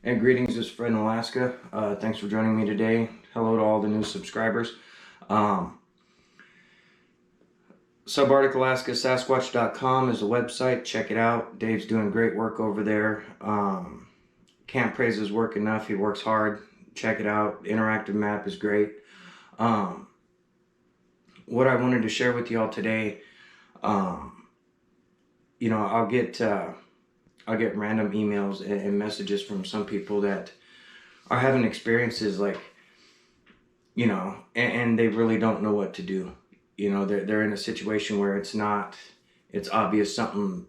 And greetings, this is Fred in Alaska. Thanks for joining me today. Hello to all the new subscribers. Um, subarcticalaskasasquatch.com is a website. Check it out. Dave's doing great work over there. Can't praise his work enough. He works hard. Check it out. Interactive map is great. Um, what I wanted to share with y'all today, um, I'll get random emails and messages from some people that are having experiences like, and they really don't know what to do. They're in a situation where it's obvious something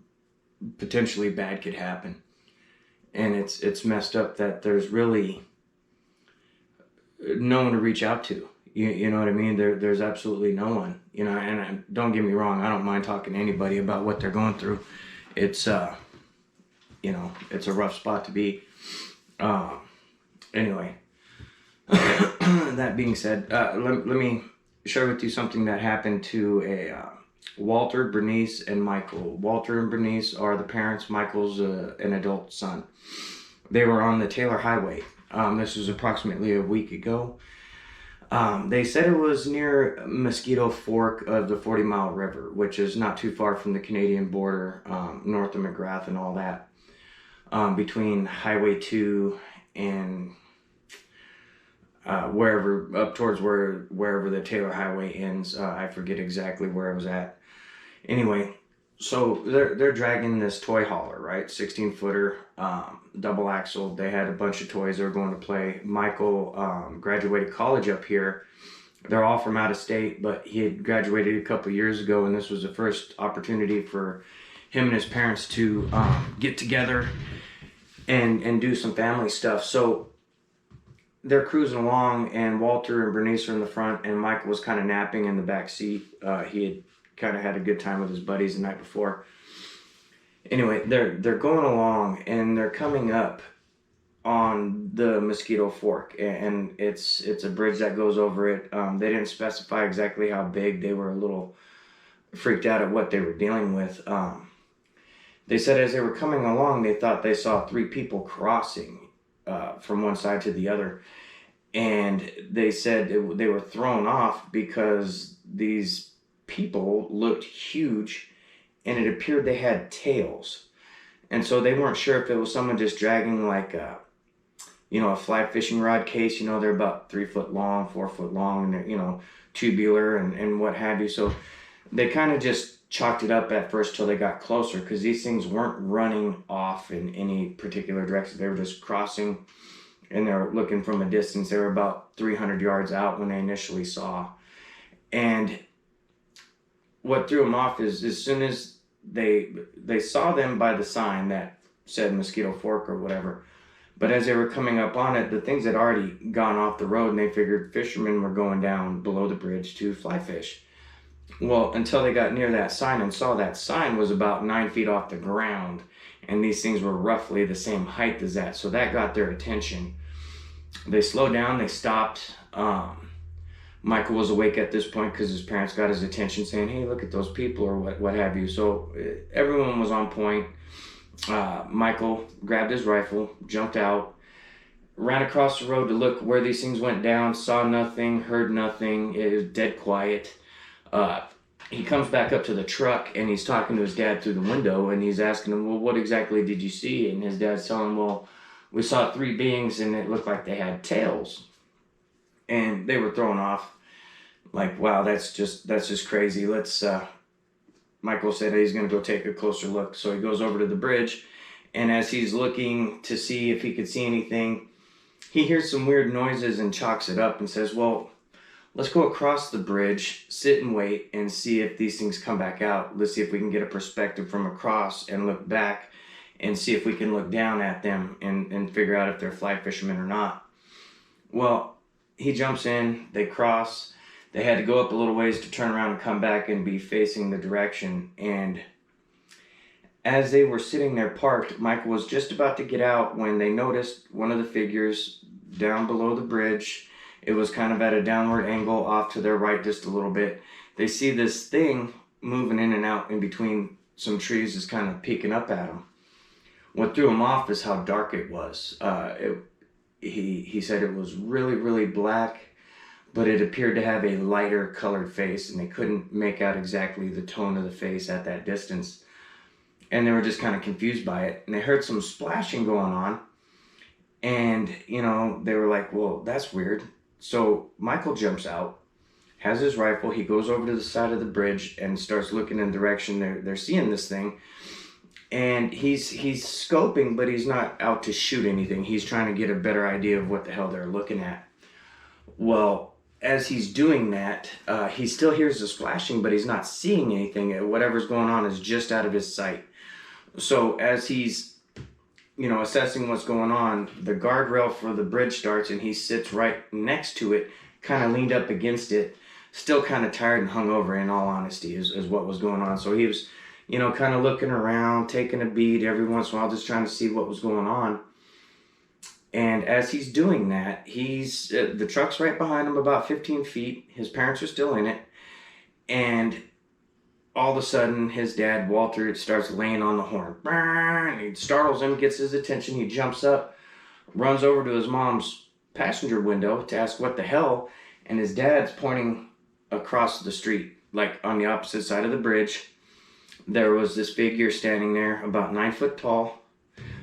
potentially bad could happen. And it's messed up that there's really no one to reach out to. You know what I mean? There's absolutely no one, and don't get me wrong, I don't mind talking to anybody about what they're going through. It's, it's a rough spot to be. Anyway, that being said, let me share with you something that happened to Walter, Bernice, and Michael. Walter and Bernice are the parents. Michael's an adult son. They were on the Taylor Highway. This was approximately a week ago. They said it was near Mosquito Fork of the 40 Mile River, which is not too far from the Canadian border, north of McGrath and all that, between Highway 2 and wherever, up towards wherever the Taylor Highway ends. I forget exactly where it was at. Anyway, so they're dragging this toy hauler, right? 16-footer, double axle. They had a bunch of toys they were going to play. Michael graduated college up here. They're all from out of state, but he had graduated a couple years ago, and this was the first opportunity for him and his parents to get together and do some family stuff. So they're cruising along, and Walter and Bernice are in the front, and Michael was kind of napping in the back seat. He had kind of had a good time with his buddies the night before. Anyway, they're going along, and they're coming up on the Mosquito Fork, and it's a bridge that goes over it. They didn't specify exactly how big. They were a little freaked out at what they were dealing with. They said as they were coming along, they thought they saw three people crossing from one side to the other, and they said they were thrown off because these people looked huge, and it appeared they had tails, and so they weren't sure if it was someone just dragging like a fly fishing rod case. They're about 3 foot long, 4 foot long, and they're tubular and what have you. So they kind of just chalked it up at first till they got closer, because these things weren't running off in any particular direction. They were just crossing, and they were looking from a distance. They were about 300 yards out when they initially saw. And what threw them off is as soon as they saw them by the sign that said Mosquito Fork or whatever, but as they were coming up on it, the things had already gone off the road, and they figured fishermen were going down below the bridge to fly fish. Well, until they got near that sign and saw that sign was about 9 feet off the ground, and these things were roughly the same height as that. So that got their attention. They slowed down, they stopped. Michael was awake at this point because his parents got his attention saying, hey, look at those people, or what have you. So everyone was on point. Michael grabbed his rifle, jumped out, ran across the road to look where these things went down, saw nothing, heard nothing. It was dead quiet. He comes back up to the truck, and he's talking to his dad through the window, and he's asking him, well, what exactly did you see? And his dad's telling him, well, we saw three beings, and it looked like they had tails. And they were thrown off. Like, wow, that's just crazy. Michael said he's going to go take a closer look. So he goes over to the bridge, and as he's looking to see if he could see anything, he hears some weird noises and chalks it up and says, well, let's go across the bridge, sit and wait, and see if these things come back out. Let's see if we can get a perspective from across and look back and see if we can look down at them and figure out if they're fly fishermen or not. Well, he jumps in, they cross. They had to go up a little ways to turn around and come back and be facing the direction. And as they were sitting there parked, Michael was just about to get out when they noticed one of the figures down below the bridge. It was kind of at a downward angle off to their right just a little bit. They see this thing moving in and out in between some trees, is kind of peeking up at them. What threw him off is how dark it was. He said it was really, really black, but it appeared to have a lighter colored face, and they couldn't make out exactly the tone of the face at that distance. And they were just kind of confused by it. And they heard some splashing going on. And, they were like, well, that's weird. So Michael jumps out, has his rifle. He goes over to the side of the bridge and starts looking in the direction they're seeing this thing. And he's scoping, but he's not out to shoot anything. He's trying to get a better idea of what the hell they're looking at. Well, as he's doing that, he still hears the splashing, but he's not seeing anything. Whatever's going on is just out of his sight. So as he's, assessing what's going on, the guardrail for the bridge starts, and he sits right next to it, kind of leaned up against it, still kind of tired and hungover, in all honesty, is what was going on. So he was, kind of looking around, taking a beat every once in a while, just trying to see what was going on. And as he's doing that, the truck's right behind him, about 15 feet. His parents are still in it. And all of a sudden, his dad, Walter, starts laying on the horn. And he startles him, gets his attention. He jumps up, runs over to his mom's passenger window to ask what the hell. And his dad's pointing across the street, like on the opposite side of the bridge. There was this figure standing there, about 9 foot tall,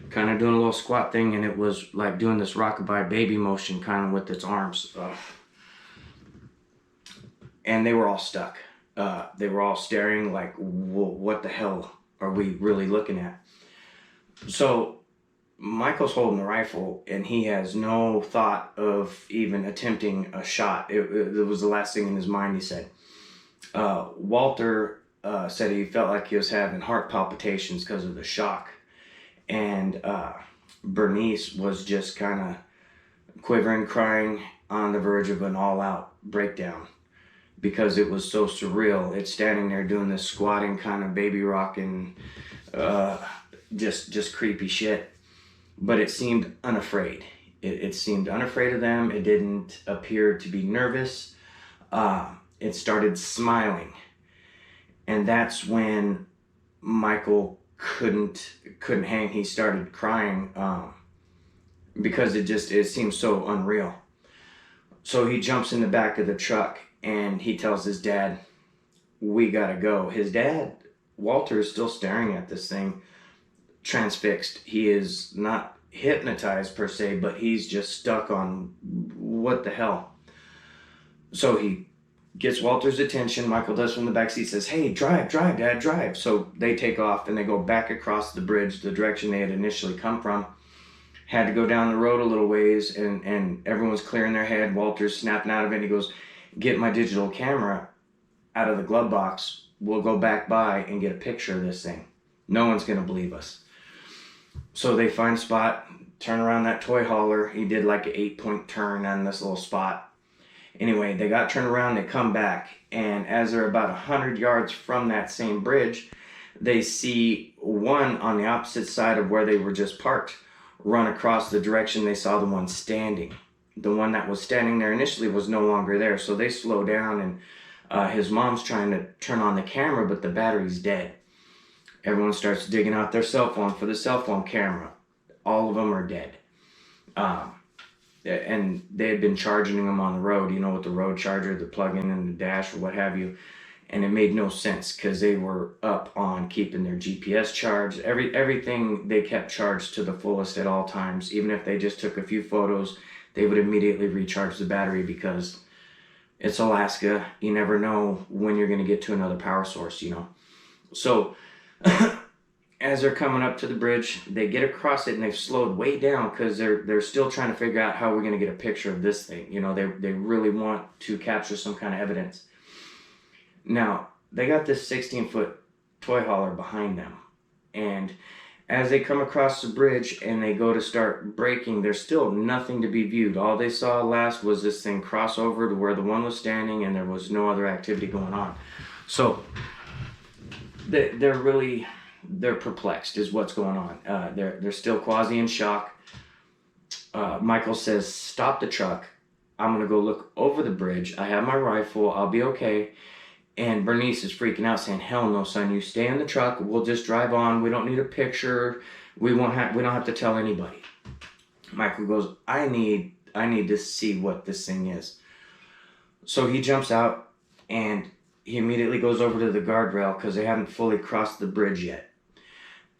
kind of doing a little squat thing, and it was like doing this rockabye baby motion kind of with its arms. And they were all stuck. They were all staring like, what the hell are we really looking at? So Michael's holding the rifle, and he has no thought of even attempting a shot. It was the last thing in his mind, he said. Walter said he felt like he was having heart palpitations because of the shock. And Bernice was just kind of quivering, crying, on the verge of an all-out breakdown because it was so surreal. It's standing there doing this squatting kind of baby rocking, just creepy shit. But it seemed unafraid. It seemed unafraid of them. It didn't appear to be nervous. It started smiling. And that's when Michael couldn't hang. He started crying because it seemed so unreal. So he jumps in the back of the truck and he tells his dad, we gotta go. His dad, Walter, is still staring at this thing, transfixed. He is not hypnotized per se, but he's just stuck on what the hell. So he gets Walter's attention. Michael does from the back seat, says, hey, drive, Dad, drive. So they take off and they go back across the bridge, the direction they had initially come from. Had to go down the road a little ways, and everyone's clearing their head. Walter's snapping out of it, and he goes, get my digital camera out of the glove box. We'll go back by and get a picture of this thing. No one's going to believe us. So they find a spot, turn around that toy hauler. He did like an 8-point turn on this little spot. Anyway, they got turned around, they come back, and as they're about 100 yards from that same bridge, they see one on the opposite side of where they were just parked run across the direction they saw the one standing. The one that was standing there initially was no longer there, so they slow down, and his mom's trying to turn on the camera, but the battery's dead. Everyone starts digging out their cell phone for the cell phone camera. All of them are dead. And they had been charging them on the road, with the road charger, the plug-in and the dash or what have you. And it made no sense because they were up on keeping their GPS charged. Everything they kept charged to the fullest at all times. Even if they just took a few photos, they would immediately recharge the battery because it's Alaska. You never know when you're going to get to another power source, So as they're coming up to the bridge, they get across it and they've slowed way down because they're still trying to figure out how we're going to get a picture of this thing. They really want to capture some kind of evidence. Now, they got this 16-foot toy hauler behind them. And as they come across the bridge and they go to start braking, there's still nothing to be viewed. All they saw last was this thing cross over to where the one was standing, and there was no other activity going on. So they're perplexed is what's going on. They're still quasi in shock. Michael says, stop the truck. I'm going to go look over the bridge. I have my rifle. I'll be okay. And Bernice is freaking out saying, hell no, son, you stay in the truck. We'll just drive on. We don't need a picture. We don't have to tell anybody. Michael goes, I need to see what this thing is. So he jumps out and he immediately goes over to the guardrail because they haven't fully crossed the bridge yet.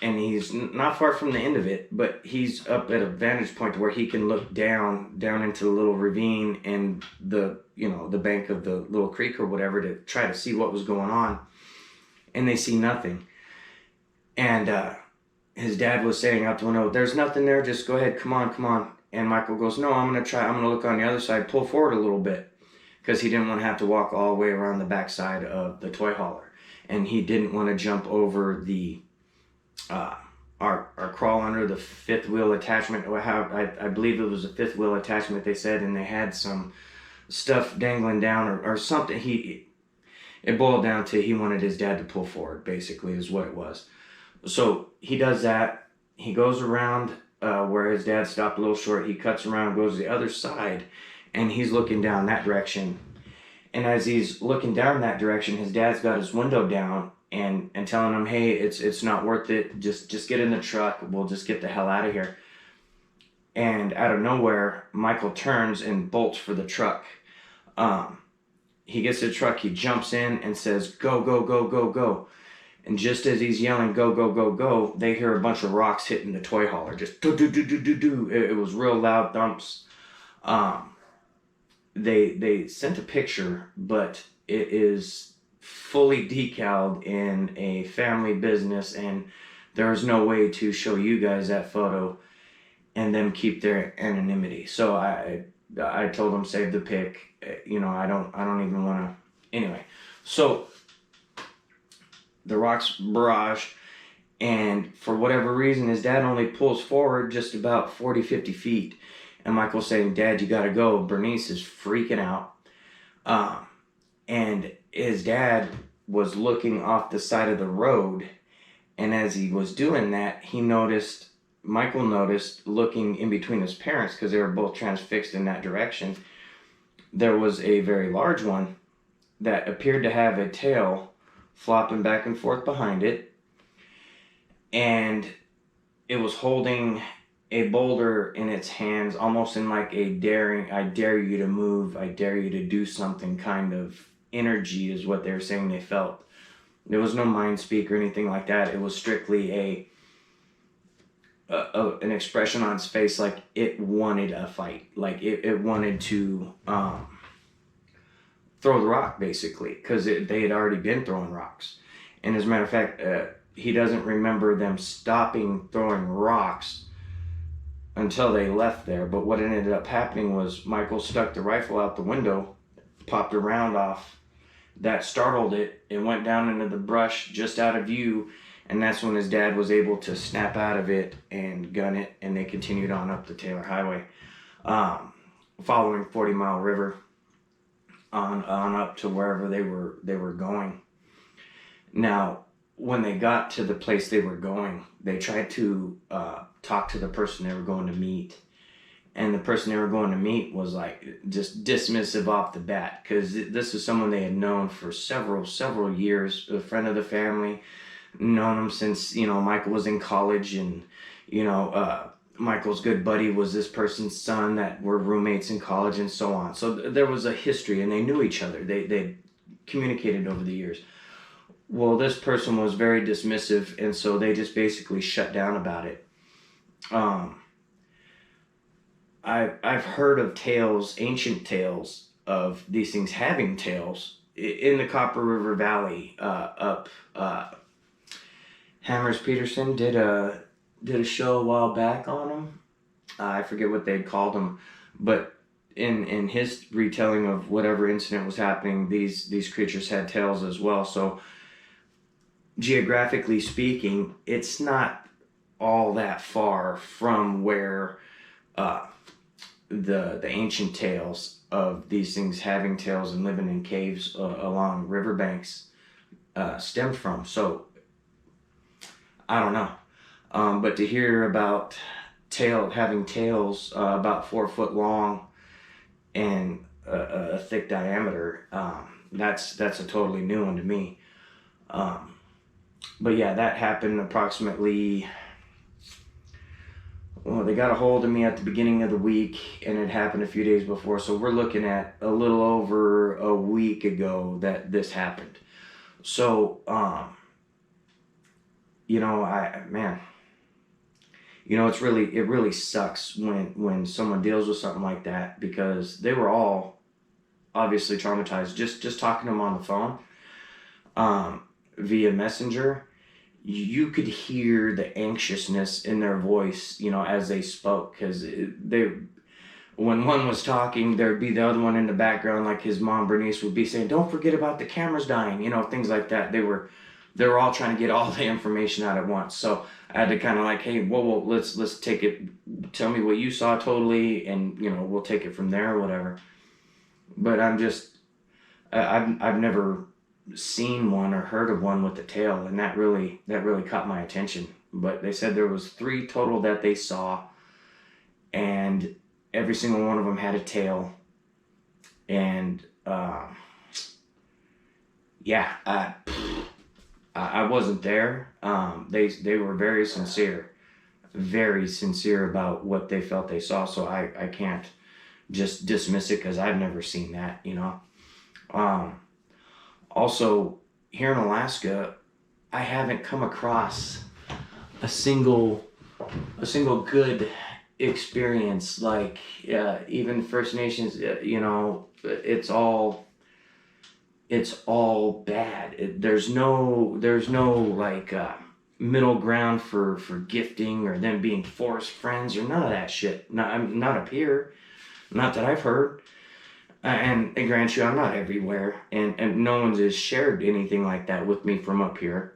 And he's not far from the end of it, but he's up at a vantage point where he can look down into the little ravine and the bank of the little creek or whatever to try to see what was going on. And they see nothing. And his dad was saying out the window, there's nothing there, just go ahead, come on. And Michael goes, no, I'm going to look on the other side, pull forward a little bit. Because he didn't want to have to walk all the way around the backside of the toy hauler. And he didn't want to jump over the our crawl under the fifth wheel attachment. I believe it was a fifth wheel attachment, they said, and they had some stuff dangling down or something. It boiled down to he wanted his dad to pull forward, basically, is what it was. So he does that. He goes around where his dad stopped a little short. He cuts around, goes to the other side, and he's looking down that direction. And as he's looking down that direction, his dad's got his window down and telling him, hey, it's not worth it. Just get in the truck. We'll just get the hell out of here. And out of nowhere, Michael turns and bolts for the truck. He gets the truck, he jumps in and says, go, go, go, go, go. And just as he's yelling, go, go, go, go, they hear a bunch of rocks hitting the toy hauler. Just do, do, do, do, do, do. It was real loud thumps. They sent a picture, but it is fully decaled in a family business, and there's no way to show you guys that photo and them keep their anonymity. So I told them save the pic. I don't even want to. Anyway, so the rocks barrage, and for whatever reason, his dad only pulls forward just about 40-50 feet. And Michael's saying, Dad, you gotta go. Bernice is freaking out. And his dad was looking off the side of the road. And as he was doing that, Michael noticed, looking in between his parents, because they were both transfixed in that direction, there was a very large one that appeared to have a tail flopping back and forth behind it. And it was holding a boulder in its hands, almost in like a daring, I dare you to move, I dare you to do something kind of energy is what they were saying they felt. There was no mind speak or anything like that. It was strictly an expression on its face, like it wanted a fight. Like it wanted to throw the rock, basically, because they had already been throwing rocks. And as a matter of fact, he doesn't remember them stopping throwing rocks until they left there. But what ended up happening was Michael stuck the rifle out the window, popped a round off. That startled it. It went down into the brush just out of view, and that's when his dad was able to snap out of it and gun it, and they continued on up the Taylor Highway, following 40 Mile River on up to wherever they were going. Now, when they got to the place they were going, they tried to talk to the person they were going to meet. And the person they were going to meet was like just dismissive off the bat, because this is someone they had known for several years, a friend of the family, known him since, Michael was in college, and, Michael's good buddy was this person's son that were roommates in college and so on. So there was a history, and they knew each other. They communicated over the years. Well, this person was very dismissive, and so they just basically shut down about it. I've heard of tales, ancient tales, of these things having tails in the Copper River Valley. Hammers Peterson did a show a while back on them. I forget what they called them, but in his retelling of whatever incident was happening, these creatures had tails as well. So geographically speaking, it's not all that far from where the ancient tales of these things having tails and living in caves along riverbanks stem from. So I don't know, but to hear about having tails about 4 foot long and a thick diameter, that's a totally new one to me. But yeah, that happened approximately Well, they got a hold of me at the beginning of the week, and it happened a few days before. So we're looking at a little over a week ago that this happened. So, you know, man, you know, it really sucks when someone deals with something like that, because they were all obviously traumatized. Just talking to them on the phone, via messenger, you could hear the anxiousness in their voice, you know, as they spoke, because they, when one was talking, there'd be the other one in the background, like his mom Bernice would be saying, "Don't forget about the cameras dying," you know, things like that. They were all trying to get all the information out at once. So I had to kind of like, hey, whoa, let's take it. Tell me what you saw totally, and you know, we'll take it from there or whatever. But I've never seen one or heard of one with a tail, and that really caught my attention. But they said there was 3 total that they saw, and every single one of them had a tail. And yeah, I wasn't there. They were very sincere about what they felt they saw. So I can't just dismiss it because I've never seen that, you know. Also, here in Alaska, I haven't come across a single good experience. Like even First Nations, you know, it's all bad. There's no like middle ground for gifting or them being forced friends or none of that shit. Not up here, not that I've heard. And grant you, I'm not everywhere, and no one's has shared anything like that with me from up here.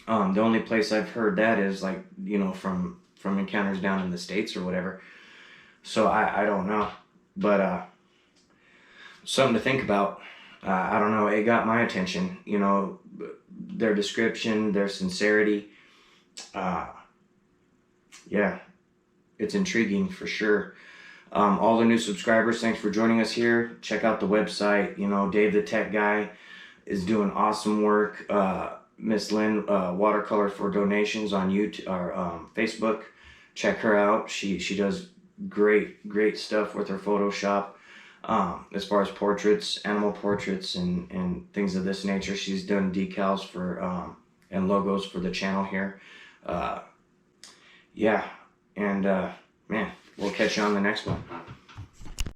The only place I've heard that is like, you know, from encounters down in the States or whatever. So I don't know, but something to think about. I don't know. It got my attention. You know, their description, their sincerity. Uh, yeah, it's intriguing for sure. All the new subscribers, thanks for joining us here. Check out the website. You know, Dave the Tech Guy is doing awesome work. Miss Lynn, Watercolor for Donations on YouTube or Facebook. Check her out. She does great stuff with her Photoshop. As far as portraits, animal portraits, and things of this nature. She's done decals for and logos for the channel here. Yeah, and man, we'll catch you on the next one.